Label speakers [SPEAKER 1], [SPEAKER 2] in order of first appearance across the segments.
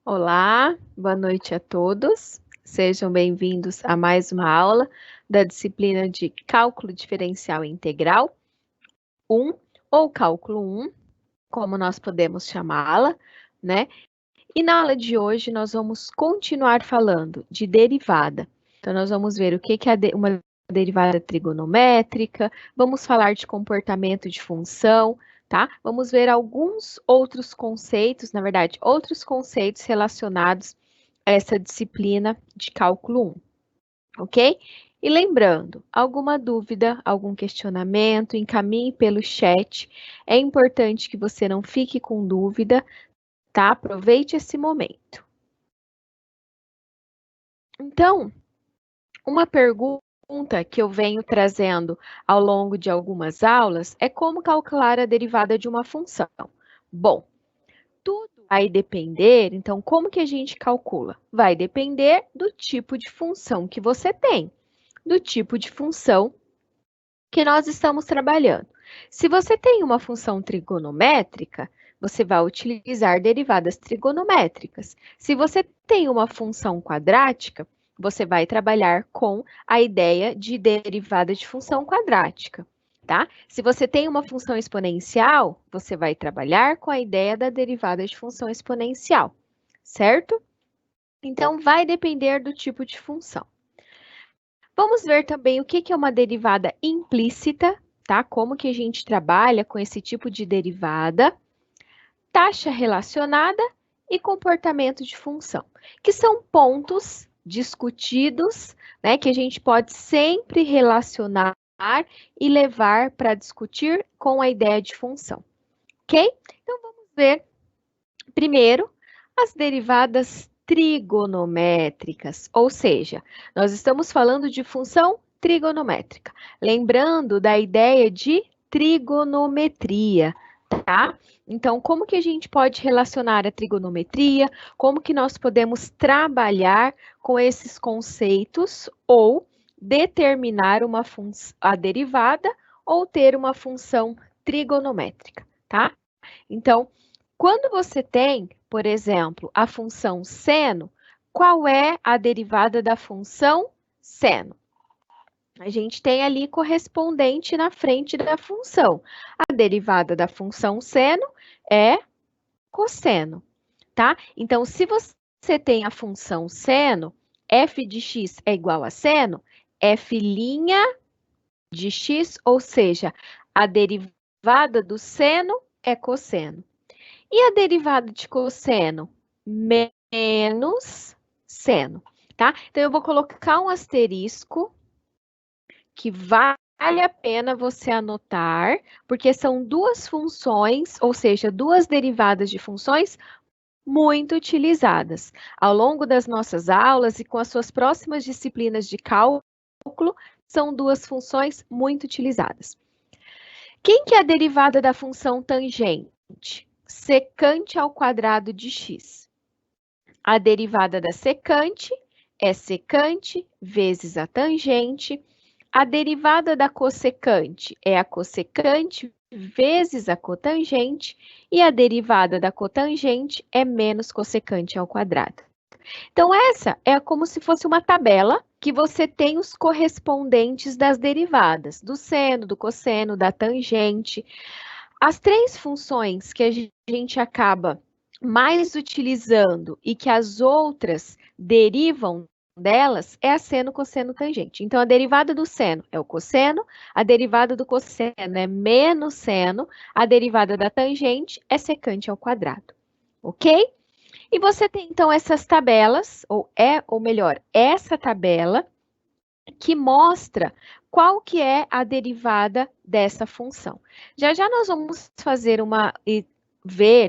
[SPEAKER 1] Olá, boa noite a todos. Sejam bem-vindos a mais uma aula da disciplina de Cálculo Diferencial Integral 1, ou Cálculo 1, como nós podemos chamá-la, né? E na aula de hoje nós vamos continuar falando de derivada. Então, nós vamos ver o que é uma derivada trigonométrica, vamos falar de comportamento de função, tá? Vamos ver alguns outros conceitos, na verdade, outros conceitos relacionados a essa disciplina de cálculo 1, ok? E lembrando, alguma dúvida, algum questionamento, encaminhe pelo chat. É importante que você não fique com dúvida, tá? Aproveite esse momento. Então, uma pergunta que eu venho trazendo ao longo de algumas aulas é como calcular a derivada de uma função. Bom, tudo vai depender, então, como que a gente calcula? Vai depender do tipo de função que você tem, do tipo de função que nós estamos trabalhando. Se você tem uma função trigonométrica, você vai utilizar derivadas trigonométricas. Se você tem uma função quadrática, você vai trabalhar com a ideia de derivada de função quadrática, tá? Se você tem uma função exponencial, você vai trabalhar com a ideia da derivada de função exponencial, certo? Então, vai depender do tipo de função. Vamos ver também o que é uma derivada implícita, tá? Como que a gente trabalha com esse tipo de derivada, taxa relacionada e comportamento de função, que são pontos discutidos, né, que a gente pode sempre relacionar e levar para discutir com a ideia de função, ok? Então, vamos ver primeiro as derivadas trigonométricas, ou seja, nós estamos falando de função trigonométrica. Lembrando da ideia de trigonometria, tá? Então, como que a gente pode relacionar a trigonometria? Como que nós podemos trabalhar com esses conceitos ou determinar a derivada ou ter uma função trigonométrica, tá? Então, quando você tem, por exemplo, a função seno, qual é a derivada da função seno? A gente tem ali correspondente na frente da função. A derivada da função seno é cosseno, tá? Então, se você tem a função seno, f de x é igual a seno, f' de x, ou seja, a derivada do seno é cosseno. E a derivada de cosseno? Menos seno, tá? Então, eu vou colocar um asterisco que vale a pena você anotar, porque são duas funções, ou seja, duas derivadas de funções muito utilizadas. Ao longo das nossas aulas e com as suas próximas disciplinas de cálculo, são duas funções muito utilizadas. Quem que é a derivada da função tangente? Secante ao quadrado de x. A derivada da secante é secante vezes a tangente. A derivada da cossecante é a cossecante vezes a cotangente. E a derivada da cotangente é menos cossecante ao quadrado. Então, essa é como se fosse uma tabela que você tem os correspondentes das derivadas, do seno, do cosseno, da tangente. As três funções que a gente acaba mais utilizando e que as outras derivam delas é a seno, cosseno, tangente. Então, a derivada do seno é o cosseno, a derivada do cosseno é menos seno, a derivada da tangente é secante ao quadrado, ok? E você tem, então, essas tabelas, ou melhor, essa tabela que mostra qual que é a derivada dessa função. Já já nós vamos fazer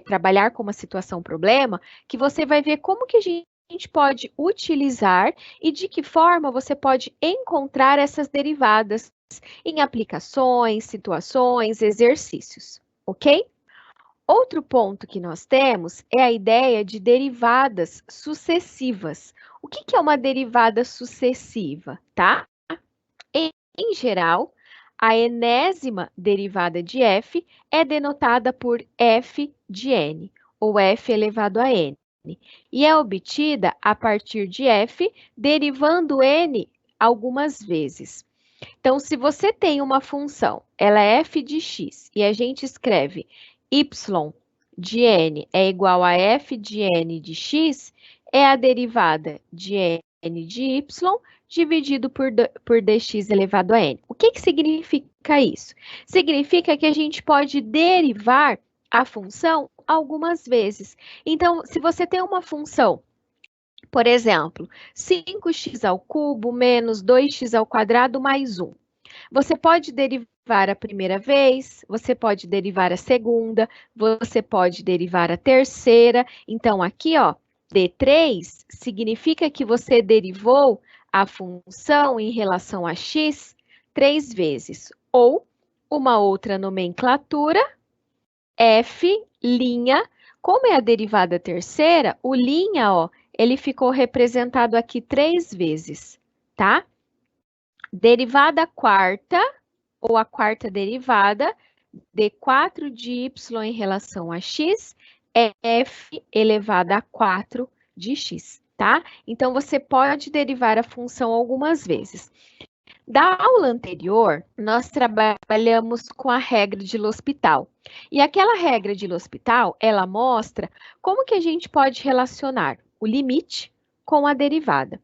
[SPEAKER 1] trabalhar com uma situação-problema, que você vai ver como que a gente pode utilizar e de que forma você pode encontrar essas derivadas em aplicações, situações, exercícios, ok? Outro ponto que nós temos é a ideia de derivadas sucessivas. O que é uma derivada sucessiva, tá? Em geral, a enésima derivada de f é denotada por f de n, ou f elevado a n. e é obtida a partir de f, derivando n algumas vezes. Então, se você tem uma função, ela é f de x, e a gente escreve y de n é igual a f de n de x, é a derivada de n de y dividido por dx elevado a n. O que significa isso? Significa que a gente pode derivar a função algumas vezes. Então, se você tem uma função, por exemplo, 5x ao cubo menos 2x ao quadrado mais 1. Você pode derivar a primeira vez, você pode derivar a segunda, você pode derivar a terceira. Então, aqui, ó, D3 significa que você derivou a função em relação a x 3 vezes. Ou, uma outra nomenclatura, f', como é a derivada terceira, o linha, ó, ele ficou representado aqui 3 vezes, tá? Derivada quarta, ou a quarta derivada, d4 de y em relação a x, é f elevado a 4 de x, tá? Então, você pode derivar a função algumas vezes. Da aula anterior, nós trabalhamos com a regra de L'Hospital. E aquela regra de L'Hospital, ela mostra como que a gente pode relacionar o limite com a derivada.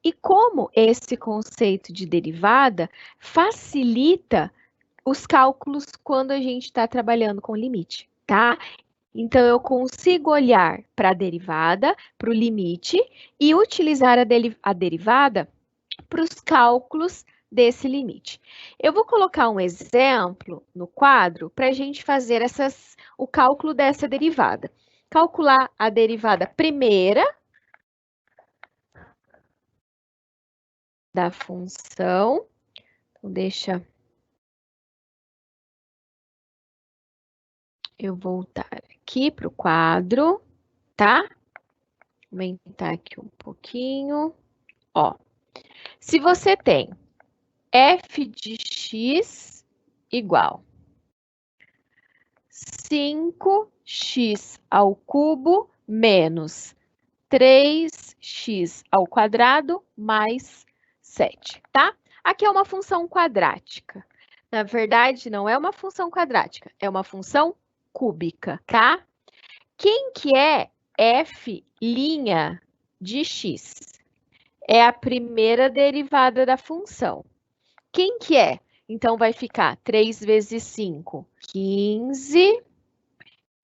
[SPEAKER 1] E como esse conceito de derivada facilita os cálculos quando a gente está trabalhando com limite, tá? Então, eu consigo olhar para a derivada, para o limite, e utilizar a derivada para os cálculos desse limite. Eu vou colocar um exemplo no quadro para a gente fazer o cálculo dessa derivada. Calcular a derivada primeira da função. Então, deixa eu voltar aqui para o quadro, tá? Aumentar aqui um pouquinho. Ó, se você tem f de x igual 5x ao cubo menos 3x ao quadrado mais 7, tá? Aqui é uma função quadrática. Na verdade, não é uma função quadrática, é uma função cúbica, tá? Quem que é f' de x? É a primeira derivada da função. Quem que é? Então, vai ficar 3 vezes 5, 15,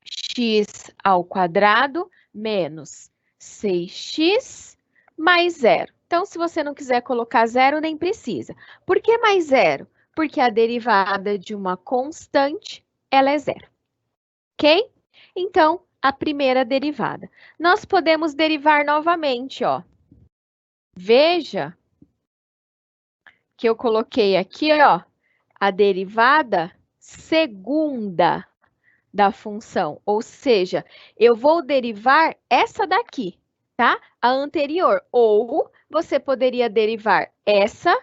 [SPEAKER 1] x ao quadrado menos 6x mais 0. Então, se você não quiser colocar 0, nem precisa. Por que mais 0? Porque a derivada de uma constante, ela é 0. Ok? Então, a primeira derivada. Nós podemos derivar novamente, ó. Veja que eu coloquei aqui, ó, a derivada segunda da função, ou seja, eu vou derivar essa daqui, tá? A anterior, ou você poderia derivar essa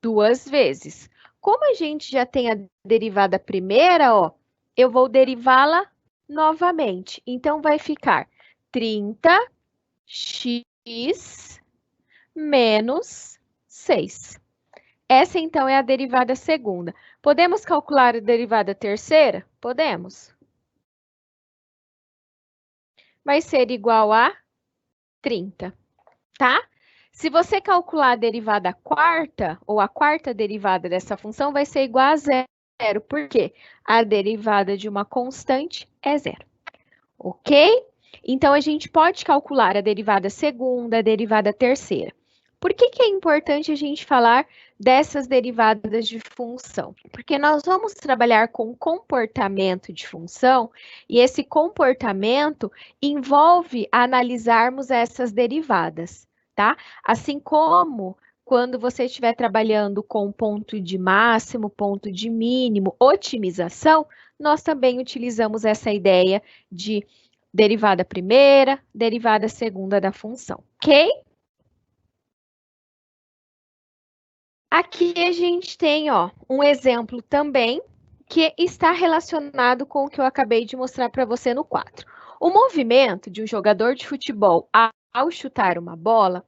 [SPEAKER 1] 2 vezes. Como a gente já tem a derivada primeira, ó, eu vou derivá-la novamente. Então, vai ficar 30x menos 6. Essa, então, é a derivada segunda. Podemos calcular a derivada terceira? Podemos. Vai ser igual a 30, tá? Se você calcular a derivada quarta, ou a quarta derivada dessa função, vai ser igual a 0. Por quê? A derivada de uma constante é 0. Ok? Então, a gente pode calcular a derivada segunda, a derivada terceira. Por que é importante a gente falar dessas derivadas de função? Porque nós vamos trabalhar com comportamento de função e esse comportamento envolve analisarmos essas derivadas, tá? Assim como quando você estiver trabalhando com ponto de máximo, ponto de mínimo, otimização, nós também utilizamos essa ideia de derivada primeira, derivada segunda da função, ok? Aqui a gente tem, ó, um exemplo também que está relacionado com o que eu acabei de mostrar para você no quadro. O movimento de um jogador de futebol ao chutar uma bola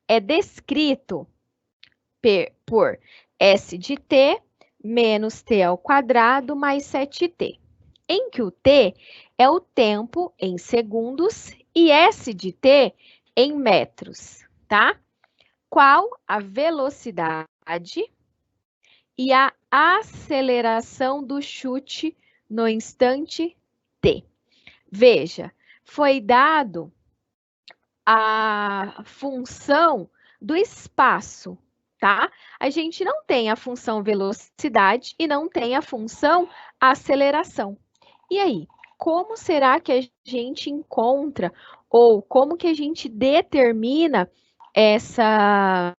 [SPEAKER 1] é descrito por S de t menos t ao quadrado mais 7t, em que o t é o tempo em segundos e S de t em metros, tá? Qual a velocidade e a aceleração do chute no instante t? Veja, foi dado a função do espaço, tá? A gente não tem a função velocidade e não tem a função aceleração. E aí, como será que a gente encontra ou como que a gente determina essa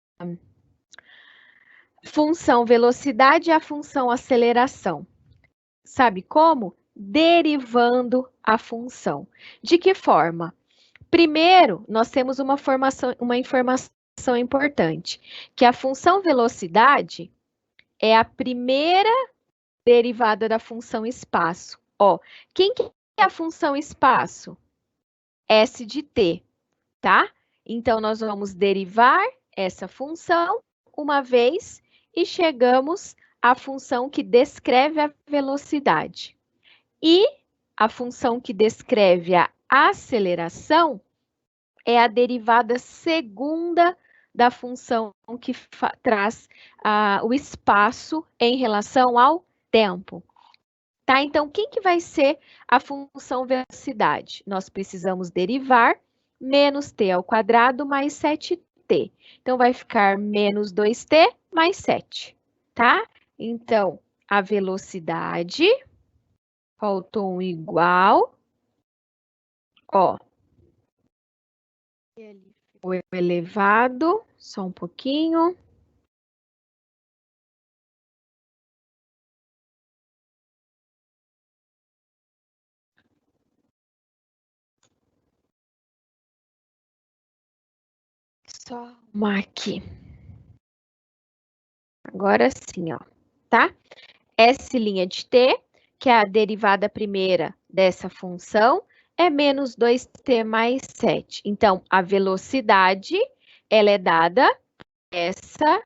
[SPEAKER 1] função velocidade e a função aceleração? Sabe como? Derivando a função. De que forma? Primeiro, nós temos uma informação importante, que a função velocidade é a primeira derivada da função espaço. Ó, quem que é a função espaço? S de t, tá? Então, nós vamos derivar essa função uma vez e chegamos à função que descreve a velocidade. E a função que descreve a aceleração é a derivada segunda da função que traz o espaço em relação ao tempo. Tá? Então, quem que vai ser a função velocidade? Nós precisamos derivar menos t ao quadrado mais 7t. Então, vai ficar menos 2t mais 7, tá? Então, a velocidade, faltou um igual, ó, o elevado, só um pouquinho. Só arrumar aqui. Agora sim, ó, tá? S' de t, que é a derivada primeira dessa função, é menos 2t mais 7. Então, a velocidade, ela é dada essa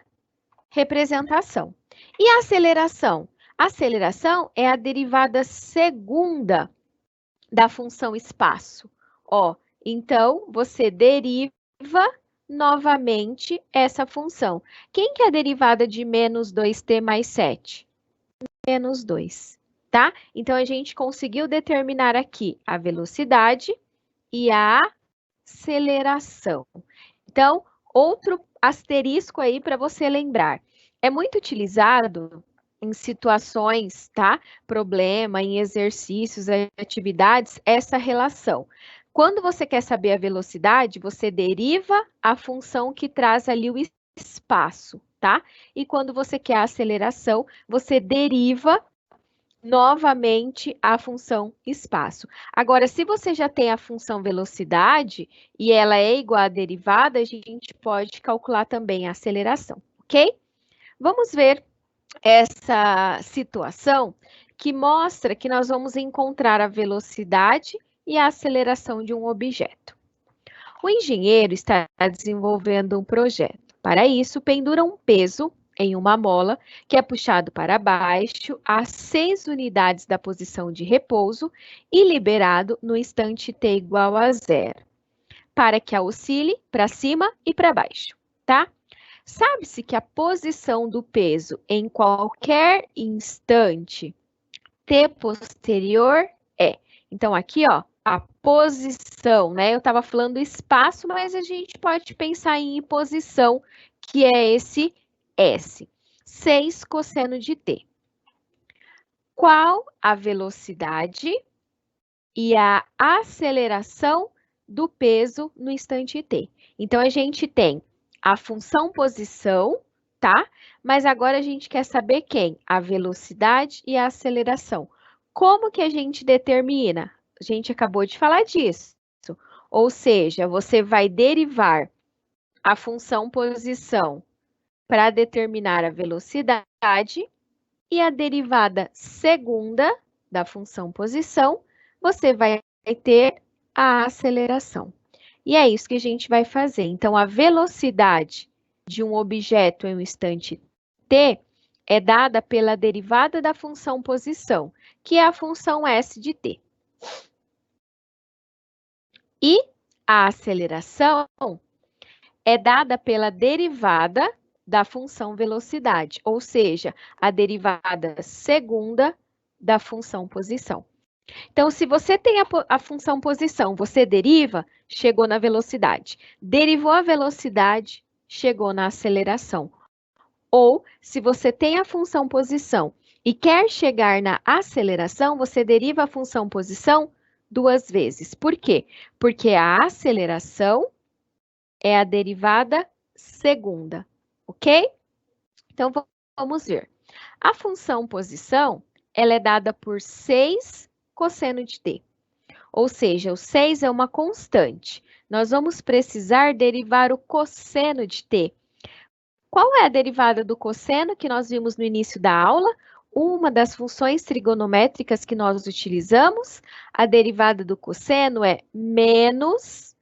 [SPEAKER 1] representação. E a aceleração? A aceleração é a derivada segunda da função espaço. Ó, então, você deriva novamente essa função. Quem que é a derivada de menos 2t mais 7? Menos 2, tá? Então, a gente conseguiu determinar aqui a velocidade e a aceleração. Então, outro asterisco aí para você lembrar. É muito utilizado em situações, tá? Problema, em exercícios, atividades, essa relação. Quando você quer saber a velocidade, você deriva a função que traz ali o espaço, tá? E quando você quer a aceleração, você deriva novamente a função espaço. Agora, se você já tem a função velocidade e ela é igual à derivada, a gente pode calcular também a aceleração, ok? Vamos ver essa situação que mostra que nós vamos encontrar a velocidade e a aceleração de um objeto. O engenheiro está desenvolvendo um projeto. Para isso, pendura um peso em uma mola que é puxado para baixo a 6 unidades da posição de repouso e liberado no instante t igual a 0, para que a oscile para cima e para baixo, tá? Sabe-se que a posição do peso em qualquer instante t posterior é. Então, aqui, ó, a posição, né? Eu estava falando espaço, mas a gente pode pensar em posição, que é esse S. 6 cosseno de t. Qual a velocidade e a aceleração do peso no instante t? Então, a gente tem a função posição, tá? Mas agora a gente quer saber quem? A velocidade e a aceleração. Como que a gente determina? A gente acabou de falar disso. Ou seja, você vai derivar a função posição para determinar a velocidade e a derivada segunda da função posição, você vai ter a aceleração. E é isso que a gente vai fazer. Então, a velocidade de um objeto em um instante t é dada pela derivada da função posição, que é a função s de t. E a aceleração é dada pela derivada da função velocidade, ou seja, a derivada segunda da função posição. Então, se você tem a função posição, você deriva, chegou na velocidade. Derivou a velocidade, chegou na aceleração. Ou, se você tem a função posição e quer chegar na aceleração, você deriva a função posição duas vezes. Por quê? Porque a aceleração é a derivada segunda, ok? Então, vamos ver. A função posição, ela é dada por 6 cosseno de t. Ou seja, o 6 é uma constante. Nós vamos precisar derivar o cosseno de t. Qual é a derivada do cosseno que nós vimos no início da aula? Uma das funções trigonométricas que nós utilizamos, a derivada do cosseno é menos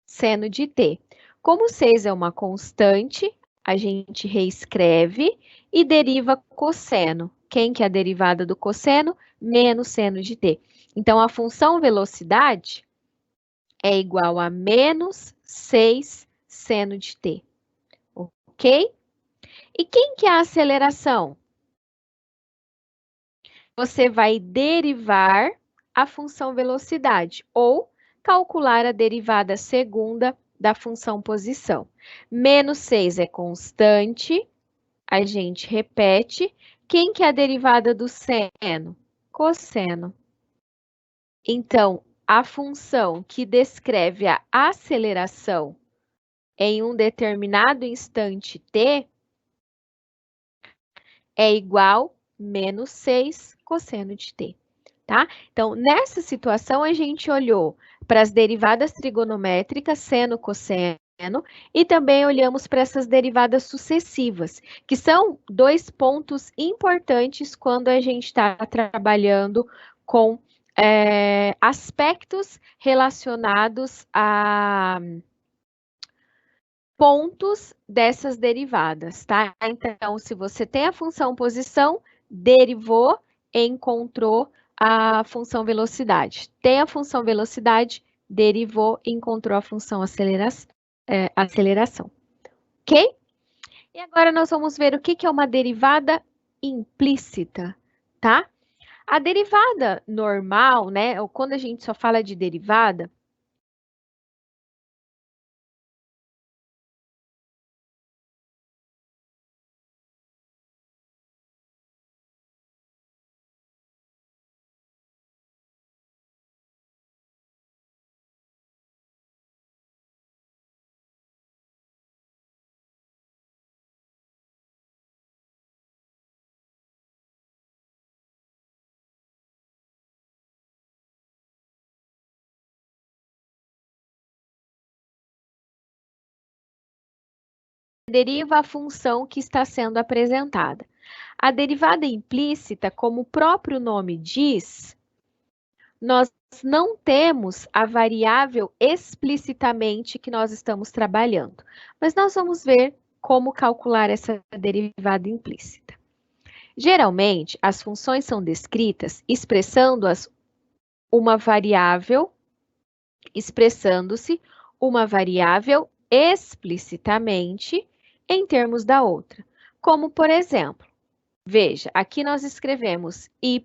[SPEAKER 1] seno de t. Como 6 é uma constante, a gente reescreve e deriva cosseno. Quem que é a derivada do cosseno? Menos seno de t. Então, a função velocidade é igual a menos 6 seno de t. Ok? E quem que é a aceleração? Você vai derivar a função velocidade ou calcular a derivada segunda da função posição. Menos 6 é constante, a gente repete. Quem que é a derivada do seno? Cosseno. Então, a função que descreve a aceleração em um determinado instante t é igual a menos 6 cosseno de t. Tá? Então, nessa situação, a gente olhou para as derivadas trigonométricas, seno, cosseno, e também olhamos para essas derivadas sucessivas, que são dois pontos importantes quando a gente está trabalhando com aspectos relacionados a pontos dessas derivadas, tá? Então, se você tem a função posição, derivou, encontrou a função velocidade. Tem a função velocidade, derivou, encontrou a função aceleração. Ok? E agora nós vamos ver o que é uma derivada implícita, tá? A derivada normal, né, ou quando a gente só fala de derivada, deriva a função que está sendo apresentada. A derivada implícita, como o próprio nome diz, nós não temos a variável explicitamente que nós estamos trabalhando, mas nós vamos ver como calcular essa derivada implícita. Geralmente, as funções são descritas expressando-se uma variável explicitamente em termos da outra. Como, por exemplo, veja, aqui nós escrevemos y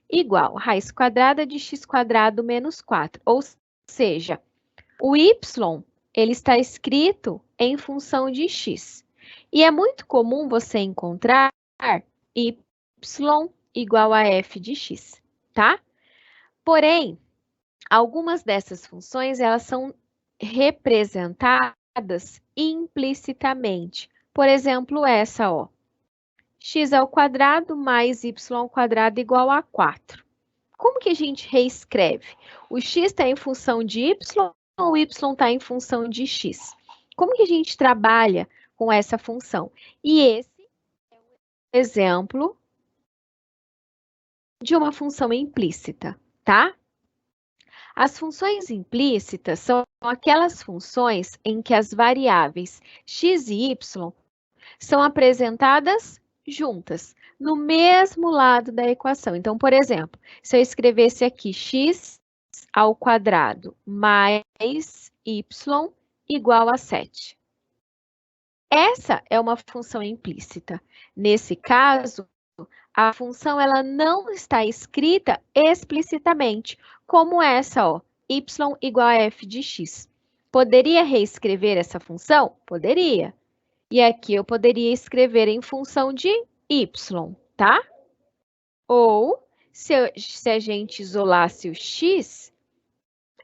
[SPEAKER 1] igual raiz quadrada de x quadrado menos 4. Ou seja, o y ele está escrito em função de x. E é muito comum você encontrar y igual a f de x, tá? Porém, algumas dessas funções, elas são representadas implicitamente. Por exemplo, essa, ó. X ao quadrado mais y ao quadrado igual a 4. Como que a gente reescreve? O x está em função de y ou o y está em função de x? Como que a gente trabalha com essa função? E esse é um exemplo de uma função implícita, tá? As funções implícitas são aquelas funções em que as variáveis x e y são apresentadas juntas, no mesmo lado da equação. Então, por exemplo, se eu escrevesse aqui x ao quadrado mais y igual a 7. Essa é uma função implícita. Nesse caso, a função ela não está escrita explicitamente, como essa, ó, y igual a f de x. Poderia reescrever essa função? Poderia. E aqui eu poderia escrever em função de y, tá? Ou, se a gente isolasse o x,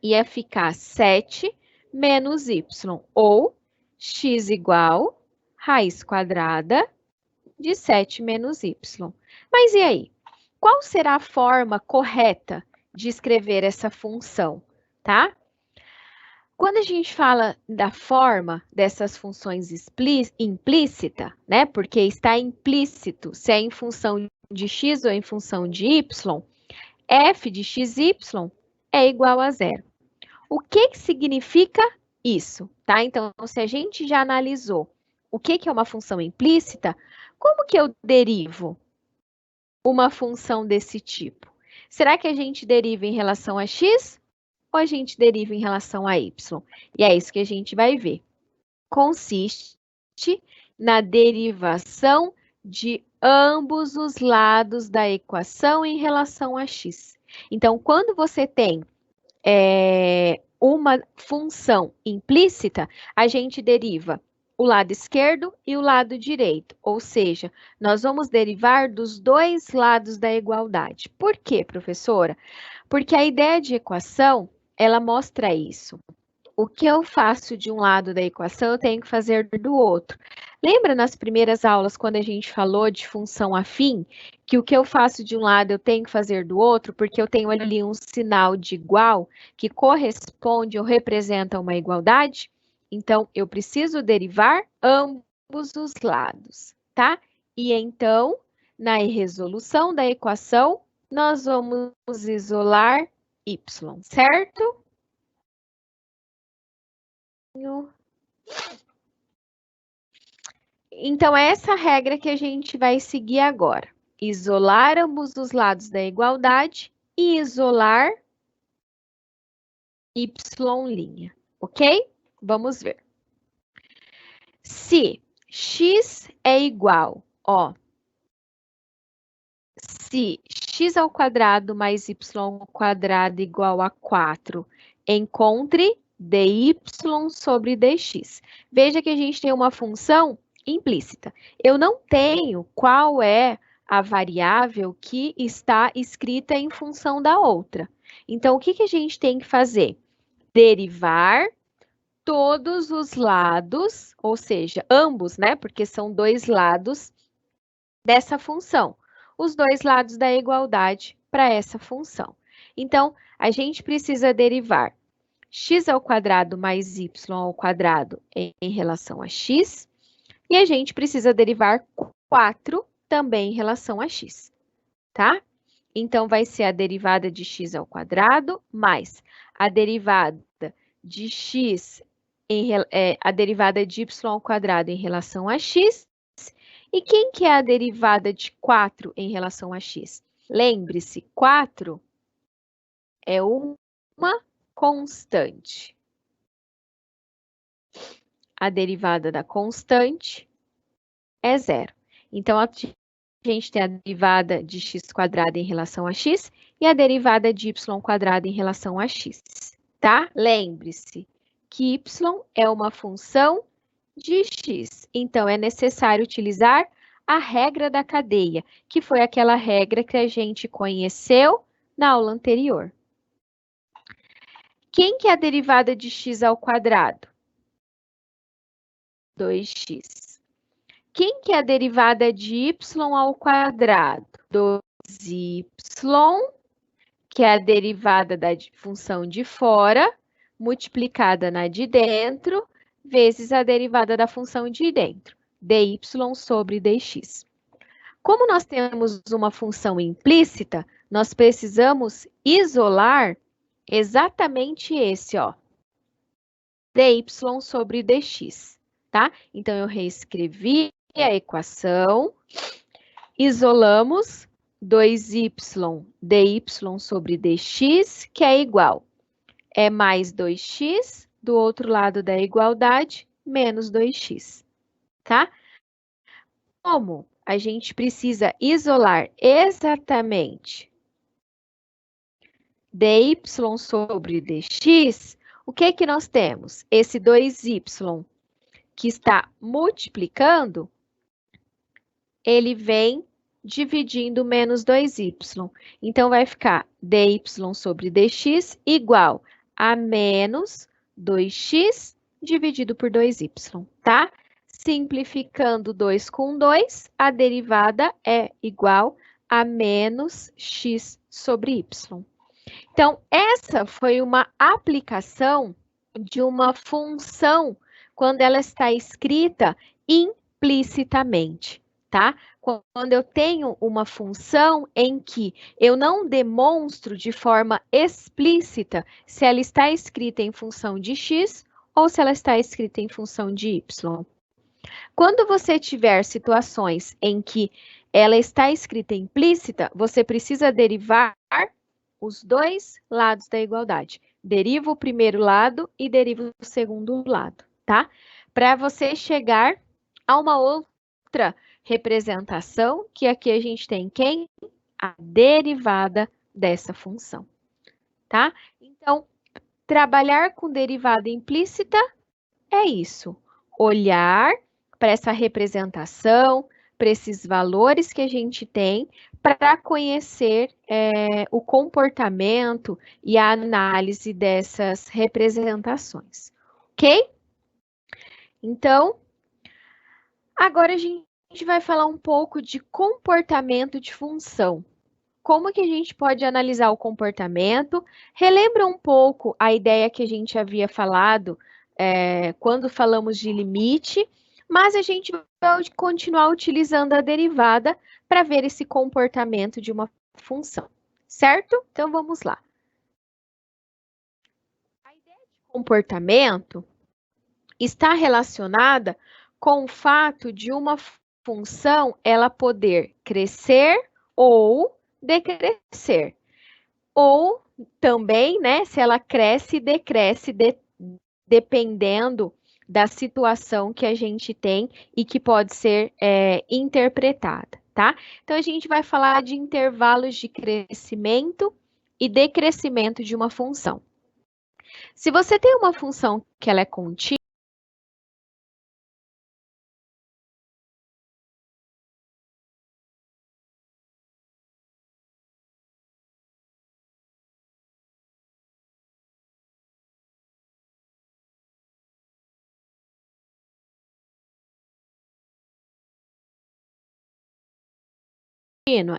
[SPEAKER 1] ia ficar 7 menos y, ou x igual raiz quadrada de 7 menos y. Mas e aí? Qual será a forma correta de escrever essa função, tá? Quando a gente fala da forma dessas funções implícita, né? Porque está implícito se é em função de x ou em função de y, f de xy é igual a 0. O que significa isso, tá? Então, se a gente já analisou o que é uma função implícita, como que eu derivo uma função desse tipo? Será que a gente deriva em relação a x ou a gente deriva em relação a y? E é isso que a gente vai ver. Consiste na derivação de ambos os lados da equação em relação a x. Então, quando você tem uma função implícita, a gente deriva o lado esquerdo e o lado direito, ou seja, nós vamos derivar dos dois lados da igualdade. Por quê, professora? Porque a ideia de equação, ela mostra isso. O que eu faço de um lado da equação, eu tenho que fazer do outro. Lembra nas primeiras aulas, quando a gente falou de função afim, que o que eu faço de um lado, eu tenho que fazer do outro, porque eu tenho ali um sinal de igual, que corresponde ou representa uma igualdade? Então, eu preciso derivar ambos os lados, tá? E então, na resolução da equação, nós vamos isolar y, certo? Então, é essa regra que a gente vai seguir agora. Isolar ambos os lados da igualdade e isolar y', ok? Vamos ver. Se x é igual, ó, se x ao quadrado mais y ao quadrado igual a 4, encontre dy sobre dx. Veja que a gente tem uma função implícita. Eu não tenho qual é a variável que está escrita em função da outra. Então, o que a gente tem que fazer? Derivar todos os lados, ou seja, ambos, né? Porque são dois lados dessa função. Os dois lados da igualdade para essa função. Então, a gente precisa derivar x ao quadrado mais y ao quadrado em relação a x, e a gente precisa derivar 4 também em relação a x, tá? Então, vai ser a derivada de x ao quadrado mais a derivada de a derivada de y ao quadrado em relação a x. E quem que é a derivada de 4 em relação a x? Lembre-se, 4 é uma constante. A derivada da constante é 0. Então, a gente tem a derivada de x quadrado em relação a x e a derivada de y quadrado em relação a x, tá? Lembre-se que y é uma função de x. Então, é necessário utilizar a regra da cadeia, que foi aquela regra que a gente conheceu na aula anterior. Quem que é a derivada de x ao quadrado? 2x. Quem que é a derivada de y ao quadrado? 2y, que é a derivada da função de fora, multiplicada na de dentro, vezes a derivada da função de dentro, dy sobre dx. Como nós temos uma função implícita, nós precisamos isolar exatamente esse, ó, dy sobre dx, tá? Então, eu reescrevi a equação, isolamos 2y dy sobre dx, que é igual, é mais 2x, do outro lado da igualdade, menos 2x, tá? Como a gente precisa isolar exatamente dy sobre dx, o que que nós temos? Esse 2y que está multiplicando, ele vem dividindo menos 2y. Então, vai ficar dy sobre dx igual a menos 2x dividido por 2y, tá? Simplificando 2 com 2, a derivada é igual a menos x sobre y. Então, essa foi uma aplicação de uma função quando ela está escrita implicitamente, tá? Quando eu tenho uma função em que eu não demonstro de forma explícita se ela está escrita em função de x ou se ela está escrita em função de y. Quando você tiver situações em que ela está escrita implícita, você precisa derivar os dois lados da igualdade. Deriva o primeiro lado e deriva o segundo lado, tá? Para você chegar a uma outra representação, que aqui a gente tem quem? A derivada dessa função, tá? Então, trabalhar com derivada implícita é isso. Olhar para essa representação, para esses valores que a gente tem, para conhecer o comportamento e a análise dessas representações, ok? Então, agora a gente vai falar um pouco de comportamento de função. Como que a gente pode analisar o comportamento? Relembra um pouco a ideia que a gente havia falado quando falamos de limite, mas a gente vai continuar utilizando a derivada para ver esse comportamento de uma função, certo? Então, vamos lá. A ideia de comportamento está relacionada com o fato de uma função ela poder crescer ou decrescer. Ou também, né, se ela cresce e decresce dependendo da situação que a gente tem e que pode ser interpretada, tá? Então, a gente vai falar de intervalos de crescimento e decrescimento de uma função. Se você tem uma função que ela é contínua,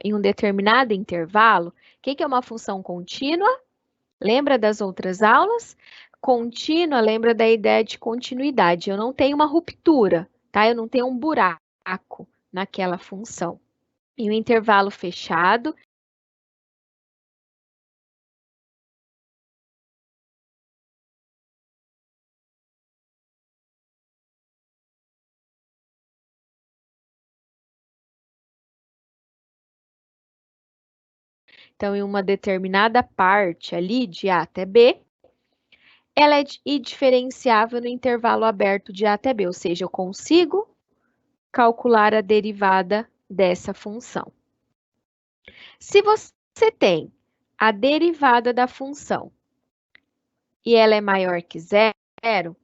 [SPEAKER 1] em um determinado intervalo, o que é uma função contínua? Lembra das outras aulas? Contínua, lembra da ideia de continuidade. Eu não tenho uma ruptura, tá? Eu não tenho um buraco naquela função. Em um intervalo fechado, então, em uma determinada parte ali, de A até B, ela é indiferenciável no intervalo aberto de A até B, ou seja, eu consigo calcular a derivada dessa função. Se você tem a derivada da função e ela é maior que zero,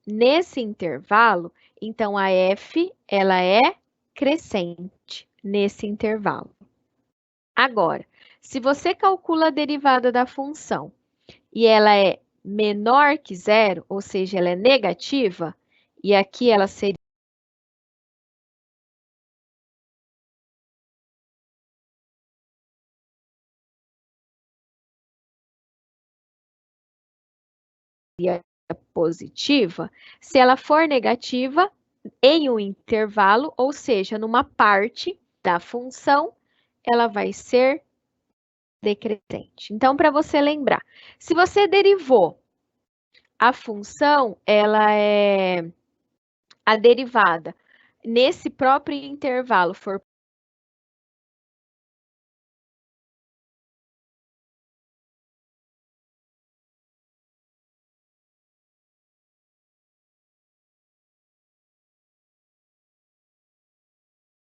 [SPEAKER 1] nesse intervalo, então a f ela é crescente nesse intervalo. Agora, se você calcula a derivada da função e ela é menor que zero, ou seja, ela é negativa, e aqui ela seria positiva. Se ela for negativa, em um intervalo, ou seja, numa parte da função, ela vai ser decrescente. Então, para você lembrar, se você derivou a função, ela é a derivada nesse próprio intervalo for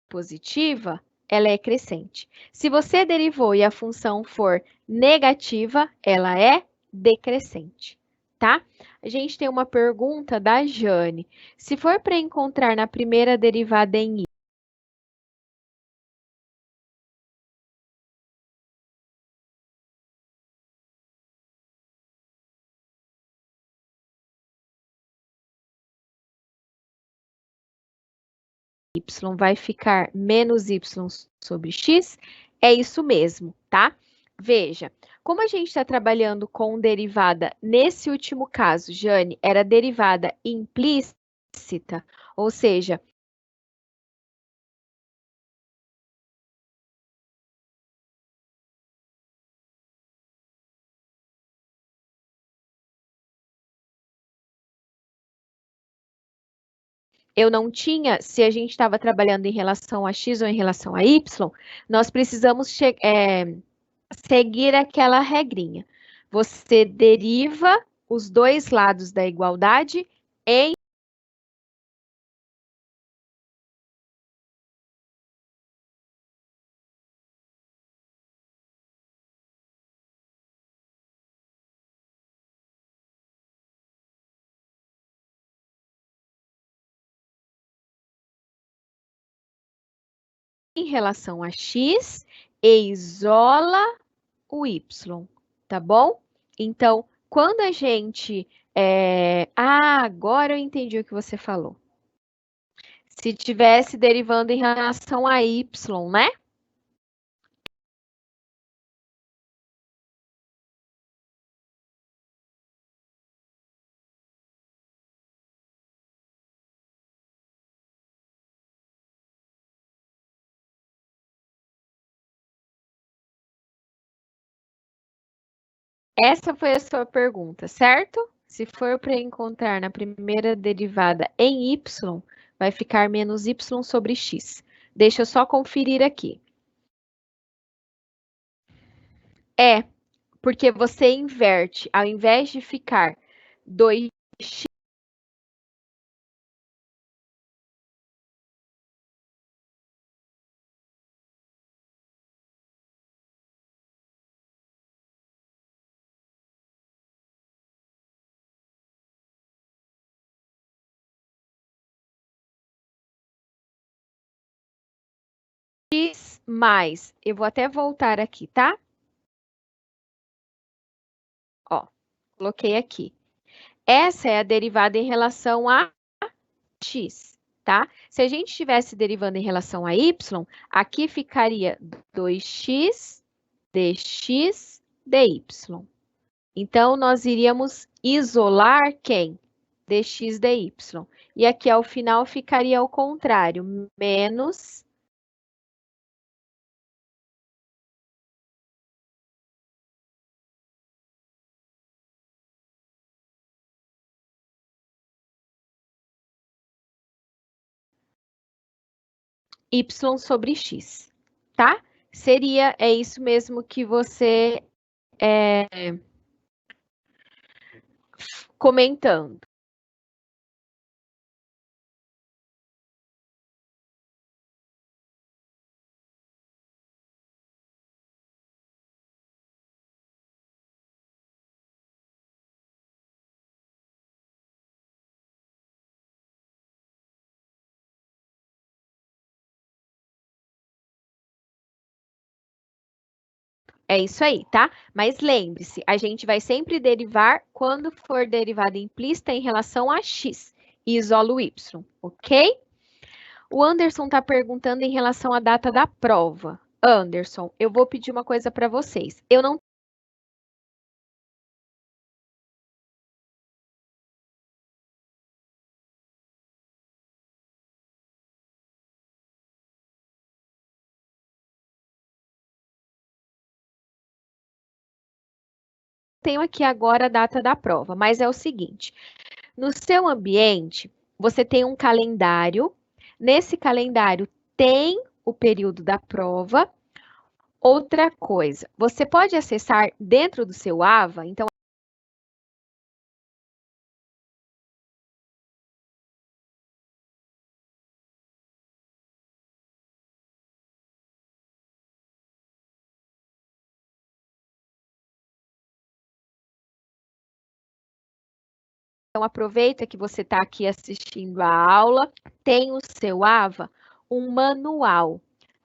[SPEAKER 1] positiva, ela é crescente. Se você derivou e a função for negativa, ela é decrescente, tá? A gente tem uma pergunta da Jane. Se for para encontrar na primeira derivada em y vai ficar menos y sobre x, é isso mesmo, tá? Veja, como a gente está trabalhando com derivada, nesse último caso, Jane, era derivada implícita, ou seja, eu não tinha, se a gente estava trabalhando em relação a x ou em relação a y, nós precisamos seguir aquela regrinha. Você deriva os dois lados da igualdade em relação a x e isola o y, tá bom? Então, quando a gente... agora eu entendi o que você falou. Se tivesse derivando em relação a y, né? Essa foi a sua pergunta, certo? Se for para encontrar na primeira derivada em y, vai ficar menos y sobre x. Deixa eu só conferir aqui. É, porque você inverte, ao invés de ficar 2x, mais, eu vou até voltar aqui, tá? Ó, coloquei aqui. Essa é a derivada em relação a x, tá? Se a gente estivesse derivando em relação a y, aqui ficaria 2x dx dy. Então, nós iríamos isolar quem? Dx dy. E aqui ao final ficaria ao contrário, menos y sobre x, tá? É isso mesmo que você comentando. É isso aí, tá? Mas lembre-se, a gente vai sempre derivar quando for derivada implícita em relação a x e isola o y, ok? O Anderson está perguntando em relação à data da prova. Anderson, eu vou pedir uma coisa para vocês. Eu não tenho aqui agora a data da prova, mas é o seguinte: no seu ambiente, você tem um calendário. Nesse calendário tem o período da prova. Outra coisa, você pode acessar dentro do seu AVA, então aproveita que você está aqui assistindo a aula, tem o seu AVA, um manual.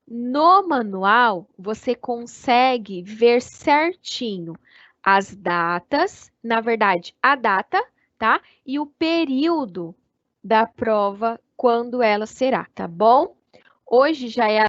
[SPEAKER 1] No manual, você consegue ver certinho as datas, na verdade, a data, tá? E o período da prova, quando ela será, tá bom? Hoje já é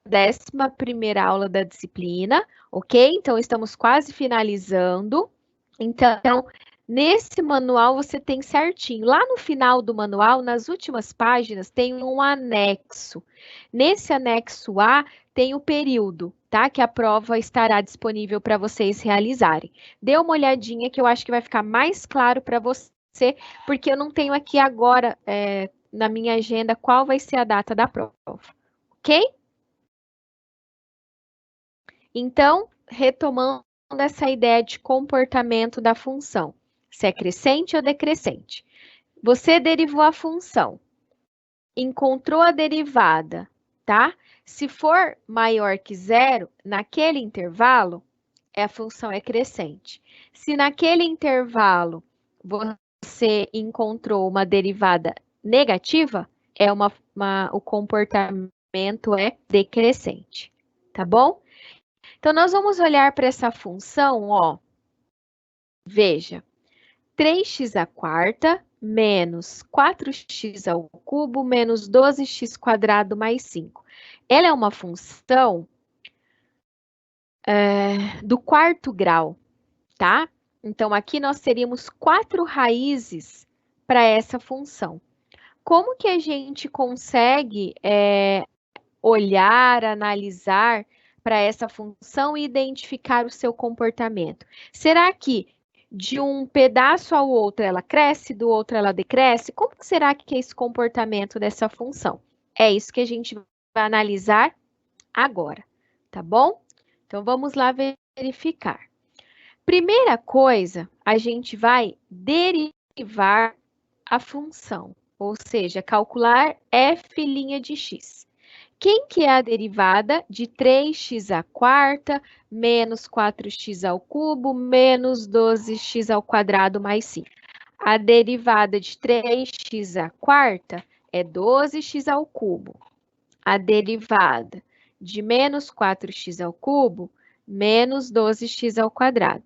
[SPEAKER 1] 11ª aula da disciplina, ok? Então, estamos quase finalizando. Então, nesse manual você tem certinho. Lá no final do manual, nas últimas páginas, tem um anexo. Nesse anexo A, tem o período, tá? Que a prova estará disponível para vocês realizarem. Dê uma olhadinha que eu acho que vai ficar mais claro para você, porque eu não tenho aqui agora, na minha agenda, qual vai ser a data da prova, ok? Então, retomando essa ideia de comportamento da função, se é crescente ou decrescente. Você derivou a função, encontrou a derivada, tá? Se for maior que zero, naquele intervalo, a função é crescente. Se naquele intervalo você encontrou uma derivada negativa, o comportamento é decrescente, tá bom? Então, nós vamos olhar para essa função, ó. Veja, 3x² menos 4x³ menos 12x² mais 5. Ela é uma função do 4º grau, tá? Então, aqui nós teríamos 4 raízes para essa função. Como que a gente consegue olhar, analisar para essa função e identificar o seu comportamento? Será que de um pedaço ao outro ela cresce, do outro ela decresce? Como que será que é esse comportamento dessa função? É isso que a gente vai analisar agora, tá bom? Então, vamos lá verificar. Primeira coisa, a gente vai derivar a função, ou seja, calcular f' de x. Quem que é a derivada de 3x² menos 4x³ menos 12x² mais 5? A derivada de 3x² é 12x³. A derivada de menos 4x³, menos 12x².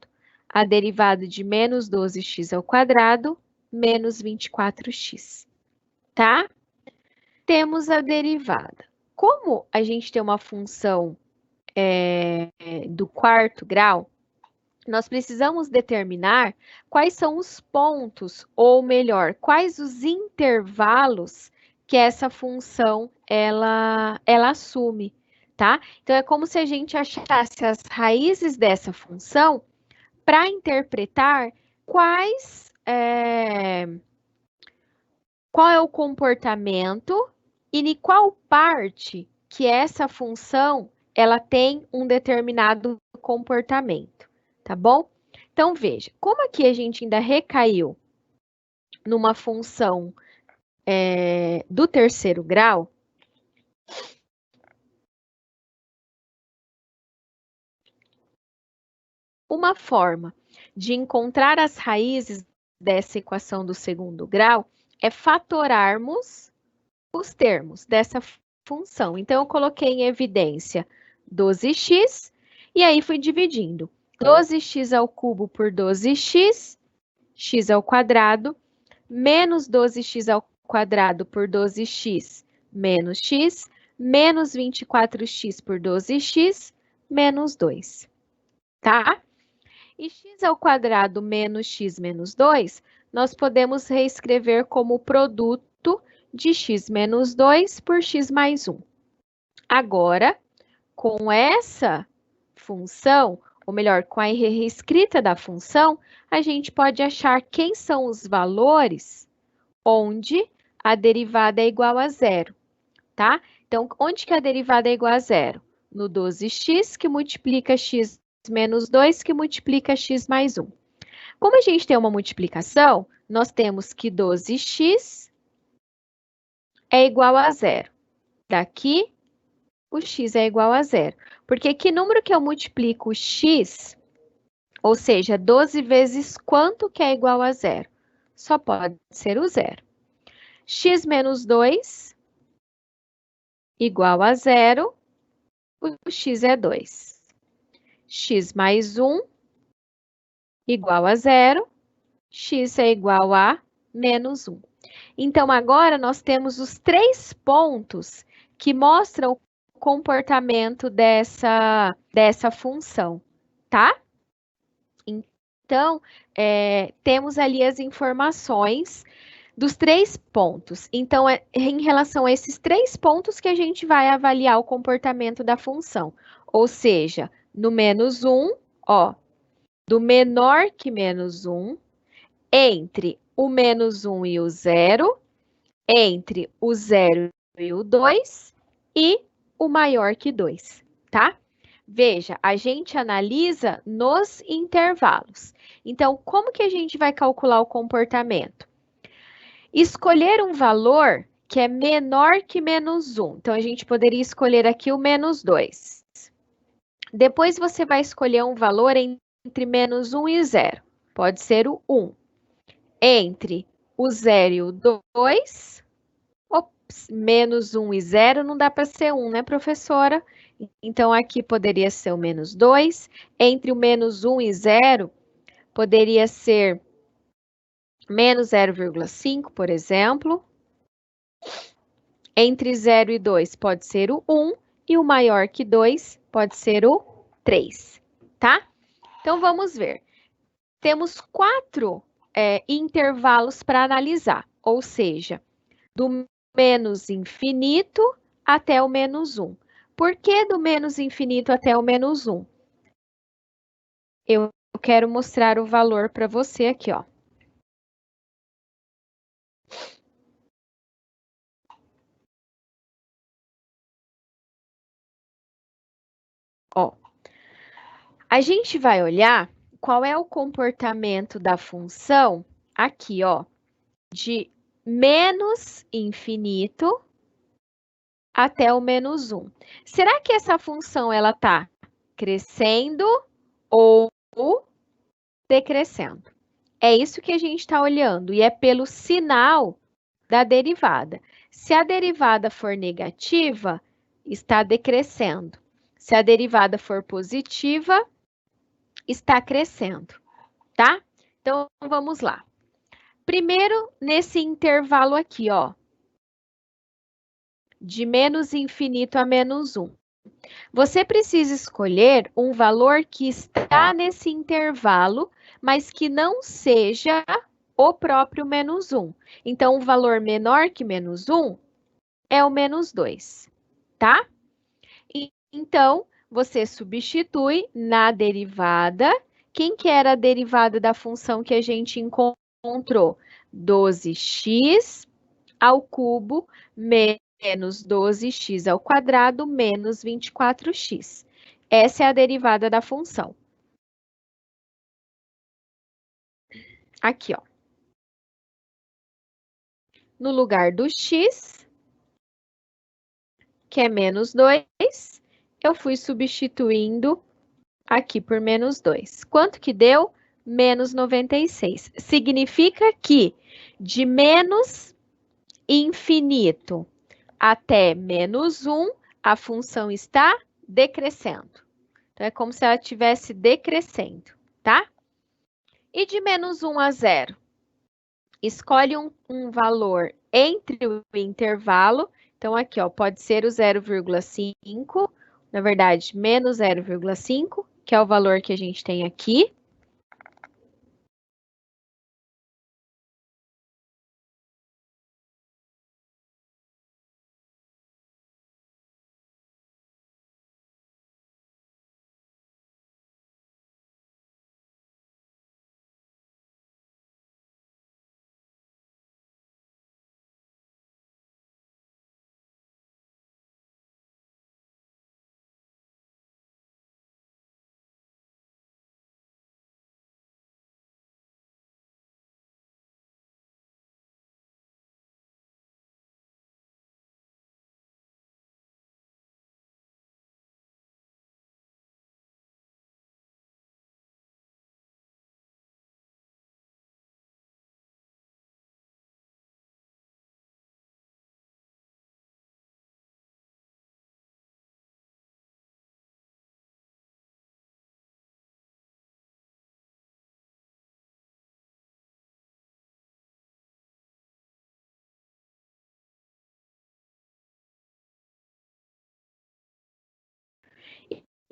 [SPEAKER 1] A derivada de menos 12x², menos 24x. Tá? Temos a derivada. Como a gente tem uma função do 4º grau, nós precisamos determinar quais são os pontos, ou melhor, quais os intervalos que essa função ela assume, tá? Então, é como se a gente achasse as raízes dessa função para interpretar qual é o comportamento e em qual parte que essa função ela tem um determinado comportamento, tá bom? Então, veja, como aqui a gente ainda recaiu numa função do 3º grau, uma forma de encontrar as raízes dessa equação do 2º grau é fatorarmos os termos dessa função. Então, eu coloquei em evidência 12x e aí fui dividindo. 12x³ por 12x, x², menos 12x² por 12x, menos x, menos 24x por 12x, menos 2, tá? E x² menos x menos 2, nós podemos reescrever como produto de x menos 2 por x mais 1. Agora, com essa função, ou melhor, com a reescrita da função, a gente pode achar quem são os valores onde a derivada é igual a zero, tá? Então, onde que a derivada é igual a zero? No 12x, que multiplica x menos 2, que multiplica x mais 1. Como a gente tem uma multiplicação, nós temos que 12x é igual a zero. Daqui, o x é igual a zero. Porque que número que eu multiplico o x, ou seja, 12 vezes quanto que é igual a zero? Só pode ser o zero. X menos 2 igual a zero, o x é 2. X mais 1 igual a zero, x é igual a menos 1. Então, agora nós temos os 3 pontos que mostram o comportamento dessa função, tá? Então, temos ali as informações dos 3 pontos. Então, é em relação a esses 3 pontos que a gente vai avaliar o comportamento da função. Ou seja, no menos 1, ó, do menor que menos 1, entre o menos 1 e o 0, entre o 0 e o 2 e o maior que 2, tá? Veja, a gente analisa nos intervalos. Então, como que a gente vai calcular o comportamento? Escolher um valor que é menor que menos 1. Então, a gente poderia escolher aqui o menos 2. Depois, você vai escolher um valor entre menos 1 e 0. Pode ser o 1. Entre o 0 e o 2. Ops, menos 1 e 0 não dá para ser 1, né, professora? Então, aqui poderia ser o menos 2. Entre o menos 1 e 0, poderia ser menos 0,5, por exemplo. Entre 0 e 2 pode ser o 1 e o maior que 2 pode ser o 3, tá? Então, vamos ver. Temos 4 intervalos para analisar, ou seja, do menos infinito até o menos 1. Por que do menos infinito até o menos 1? Eu quero mostrar o valor para você aqui, ó. Ó, a gente vai olhar qual é o comportamento da função aqui, ó, de menos infinito até o menos 1. Será que essa função ela está crescendo ou decrescendo? É isso que a gente está olhando e é pelo sinal da derivada. Se a derivada for negativa, está decrescendo. Se a derivada for positiva, está crescendo, tá? Então, vamos lá. Primeiro, nesse intervalo aqui, ó, de menos infinito a menos 1. Você precisa escolher um valor que está nesse intervalo, mas que não seja o próprio menos 1. Então, o valor menor que menos 1 é o menos 2, tá? Então, você substitui na derivada. Quem que era a derivada da função que a gente encontrou? 12x ao cubo menos 12x ao quadrado menos 24x. Essa é a derivada da função. Aqui, ó. No lugar do x, que é menos 2, eu fui substituindo aqui por menos 2. Quanto que deu? Menos 96. Significa que de menos infinito até menos 1, a função está decrescendo. Então, é como se ela estivesse decrescendo, tá? E de menos 1 a 0? Escolhe um valor entre o intervalo. Então, aqui, ó, pode ser o 0,5, na verdade, menos 0,5, que é o valor que a gente tem aqui.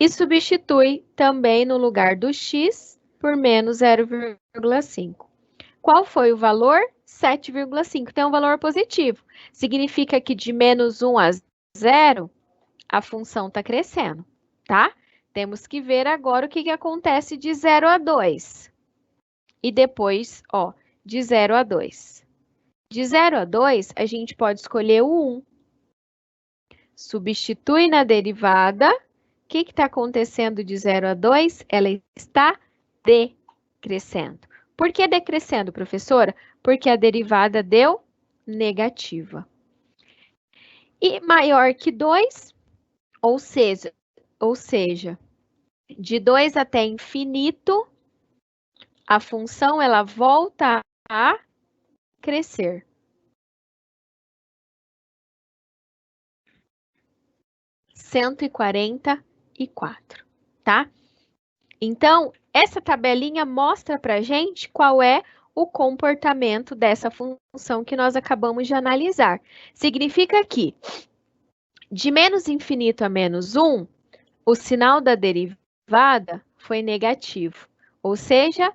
[SPEAKER 1] e substitui também no lugar do x por menos 0,5. Qual foi o valor? 7,5. Tem um valor positivo. Significa que de menos 1 a 0, a função está crescendo, tá? Temos que ver agora o que acontece de 0 a 2. E depois, ó, de 0 a 2. De 0 a 2, a gente pode escolher o 1. Substitui na derivada. O que está acontecendo de 0 a 2? Ela está decrescendo. Por que decrescendo, professora? Porque a derivada deu negativa. E maior que 2, ou seja, de 2 até infinito, a função ela volta a crescer. R$144, tá? Então, essa tabelinha mostra para gente qual é o comportamento dessa função que nós acabamos de analisar. Significa que de menos infinito a menos 1, o sinal da derivada foi negativo, ou seja,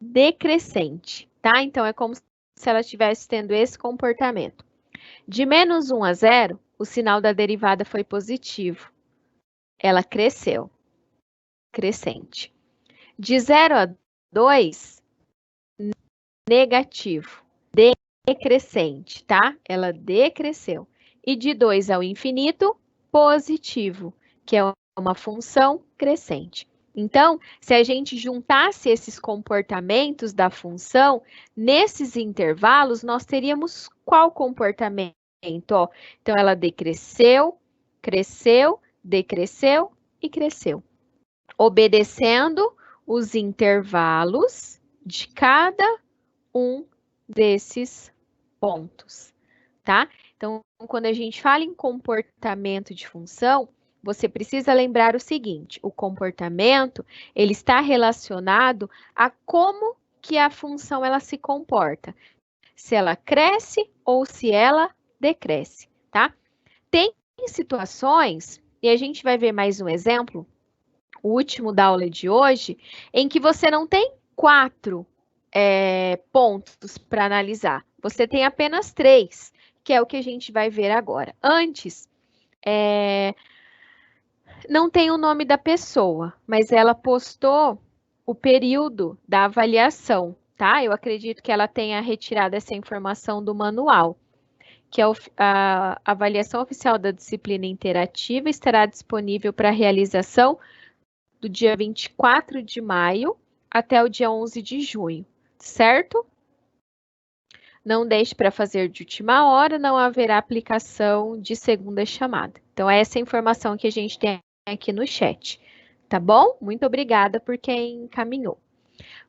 [SPEAKER 1] decrescente, tá? Então, é como se ela estivesse tendo esse comportamento. De menos 1 a 0, o sinal da derivada foi positivo. Ela cresceu, crescente. De 0 a 2, negativo, decrescente, tá? Ela decresceu. E de 2 ao infinito, positivo, que é uma função crescente. Então, se a gente juntasse esses comportamentos da função, nesses intervalos, nós teríamos qual comportamento? Ó, então, ela decresceu, cresceu, decresceu e cresceu, obedecendo os intervalos de cada um desses pontos, tá? Então, quando a gente fala em comportamento de função, você precisa lembrar o seguinte: o comportamento, ele está relacionado a como que a função ela se comporta, se ela cresce ou se ela decresce, tá? Tem situações, e a gente vai ver mais um exemplo, o último da aula de hoje, em que você não tem 4 pontos para analisar. Você tem apenas 3, que é o que a gente vai ver agora. Antes, não tem o nome da pessoa, mas ela postou o período da avaliação, tá? Eu acredito que ela tenha retirado essa informação do manual, que a avaliação oficial da disciplina interativa estará disponível para realização do dia 24 de maio até o dia 11 de junho, certo? Não deixe para fazer de última hora, não haverá aplicação de segunda chamada. Então, essa é a informação que a gente tem aqui no chat, tá bom? Muito obrigada por quem encaminhou.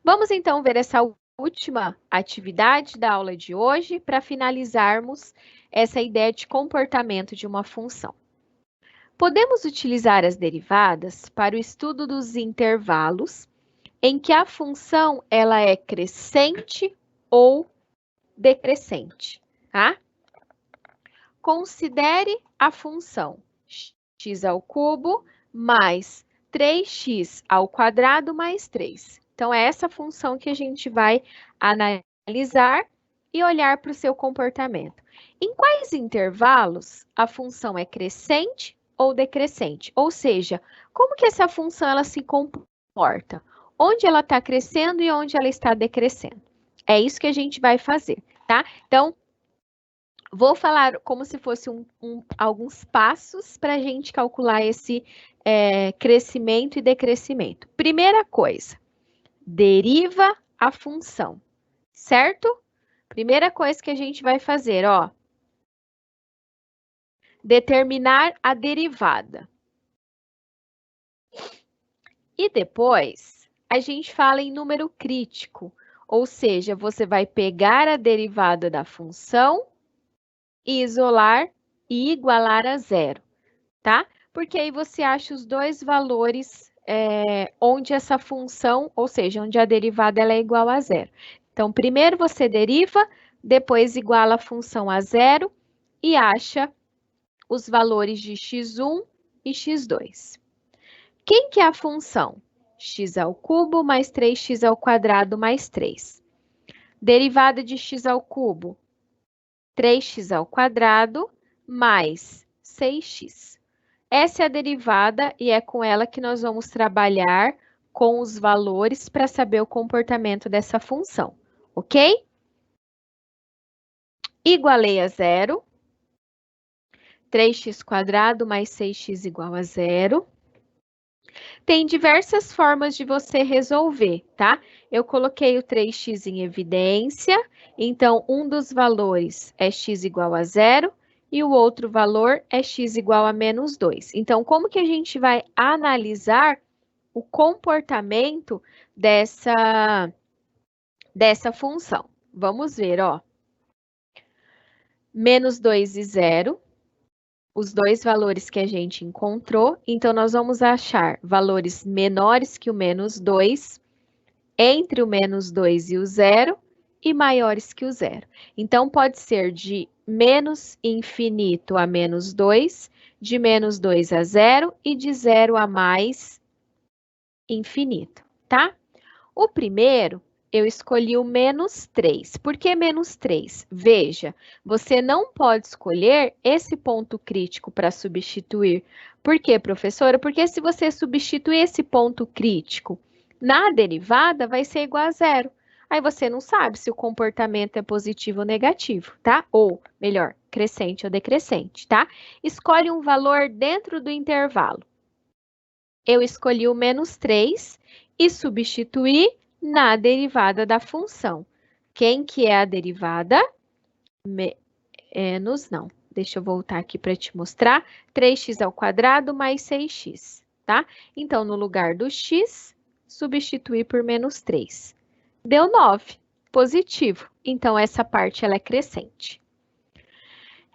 [SPEAKER 1] Vamos então ver essa última atividade da aula de hoje para finalizarmos essa ideia de comportamento de uma função. Podemos utilizar as derivadas para o estudo dos intervalos em que a função ela é crescente ou decrescente, tá? Considere a função x ao cubo mais 3x ao quadrado mais 3. Então, é essa função que a gente vai analisar e olhar para o seu comportamento. Em quais intervalos a função é crescente ou decrescente? Ou seja, como que essa função ela se comporta? Onde ela está crescendo e onde ela está decrescendo? É isso que a gente vai fazer, tá? Então, vou falar como se fosse alguns passos para a gente calcular esse crescimento e decrescimento. Primeira coisa, deriva a função, certo? Primeira coisa que a gente vai fazer, ó, determinar a derivada. E depois, a gente fala em número crítico, ou seja, você vai pegar a derivada da função e isolar e igualar a zero, tá? Porque aí você acha os dois valores onde essa função, ou seja, onde a derivada ela é igual a zero. Então, primeiro você deriva, depois iguala a função a zero e acha os valores de x1 e x2. Quem que é a função? X ao cubo mais 3x ao quadrado mais 3. Derivada de x ao cubo, 3x ao quadrado mais 6x. Essa é a derivada e é com ela que nós vamos trabalhar com os valores para saber o comportamento dessa função, ok? Igualei a zero. 3x² mais 6x igual a zero. Tem diversas formas de você resolver, tá? Eu coloquei o 3x em evidência, então um dos valores é x igual a zero e o outro valor é x igual a menos 2. Então, como que a gente vai analisar o comportamento dessa função? Vamos ver, ó. Menos 2 e 0. Os dois valores que a gente encontrou, então nós vamos achar valores menores que o menos 2, entre o menos 2 e o 0, e maiores que o 0. Então, pode ser de menos infinito a menos 2, de menos 2 a 0 e de 0 a mais infinito, tá? O primeiro, eu escolhi o menos 3. Por que menos 3? Veja, você não pode escolher esse ponto crítico para substituir. Por quê, professora? Porque se você substituir esse ponto crítico na derivada, vai ser igual a zero. Aí você não sabe se o comportamento é positivo ou negativo, tá? Ou, melhor, crescente ou decrescente, tá? Escolhe um valor dentro do intervalo. Eu escolhi o menos 3 e substituí na derivada da função. Quem que é a derivada? Menos, não. Deixa eu voltar aqui para te mostrar. 3x ao quadrado mais 6x, tá? Então, no lugar do x, substituir por menos 3. Deu 9, positivo. Então, essa parte ela é crescente.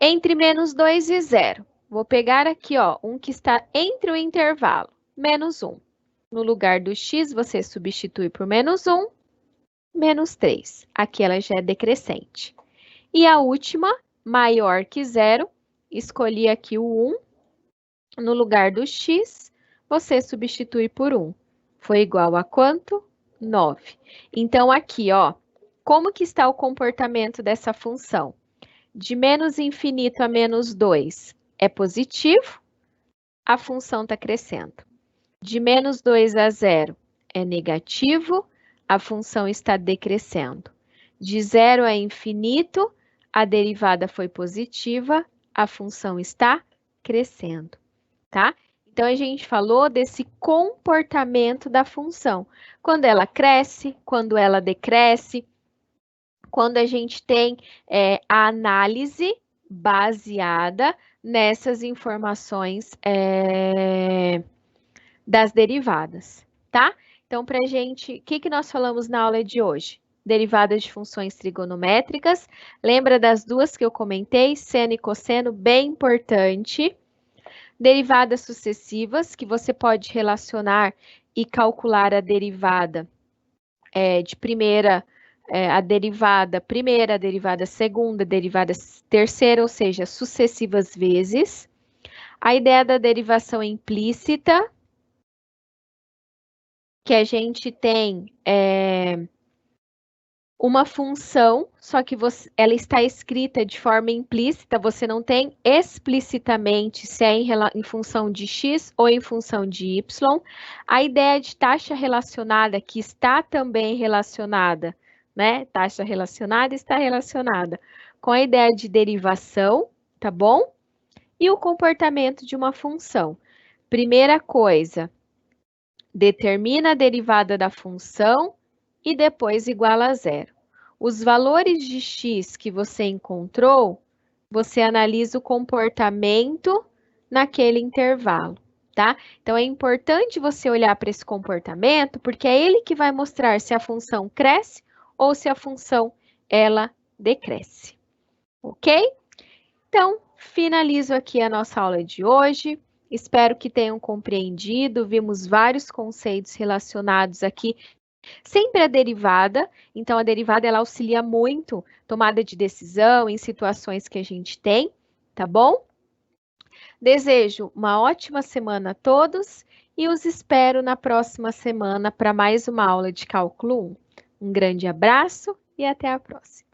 [SPEAKER 1] Entre menos 2 e 0. Vou pegar aqui, ó, um que está entre o intervalo. Menos 1. No lugar do x, você substitui por menos 1, menos 3. Aqui ela já é decrescente. E a última, maior que 0, escolhi aqui o 1. No lugar do x, você substitui por 1. Foi igual a quanto? 9. Então, aqui, ó, como que está o comportamento dessa função? De menos infinito a menos 2 é positivo, a função está crescendo. De menos 2 a 0 é negativo, a função está decrescendo. De 0 a infinito, a derivada foi positiva, a função está crescendo, tá? Então, a gente falou desse comportamento da função. Quando ela cresce, quando ela decresce, quando a gente tem a análise baseada nessas informações das derivadas, tá? Então, para a gente, o que nós falamos na aula de hoje? Derivadas de funções trigonométricas. Lembra das duas que eu comentei? Seno e cosseno, bem importante. Derivadas sucessivas, que você pode relacionar e calcular a derivada de primeira, a derivada segunda, derivada terceira, ou seja, sucessivas vezes. A ideia da derivação implícita, que a gente tem uma função, só que ela está escrita de forma implícita, você não tem explicitamente se é em função de x ou em função de y. A ideia de taxa relacionada, que está também relacionada, né? Taxa relacionada está relacionada com a ideia de derivação, tá bom? E o comportamento de uma função. Primeira coisa, determina a derivada da função e depois iguala a zero. Os valores de x que você encontrou, você analisa o comportamento naquele intervalo, tá? Então, é importante você olhar para esse comportamento, porque é ele que vai mostrar se a função cresce ou se a função, ela decresce, ok? Então, finalizo aqui a nossa aula de hoje. Espero que tenham compreendido, vimos vários conceitos relacionados aqui, sempre a derivada, então a derivada ela auxilia muito tomada de decisão em situações que a gente tem, tá bom? Desejo uma ótima semana a todos e os espero na próxima semana para mais uma aula de cálculo 1. Um grande abraço e até a próxima.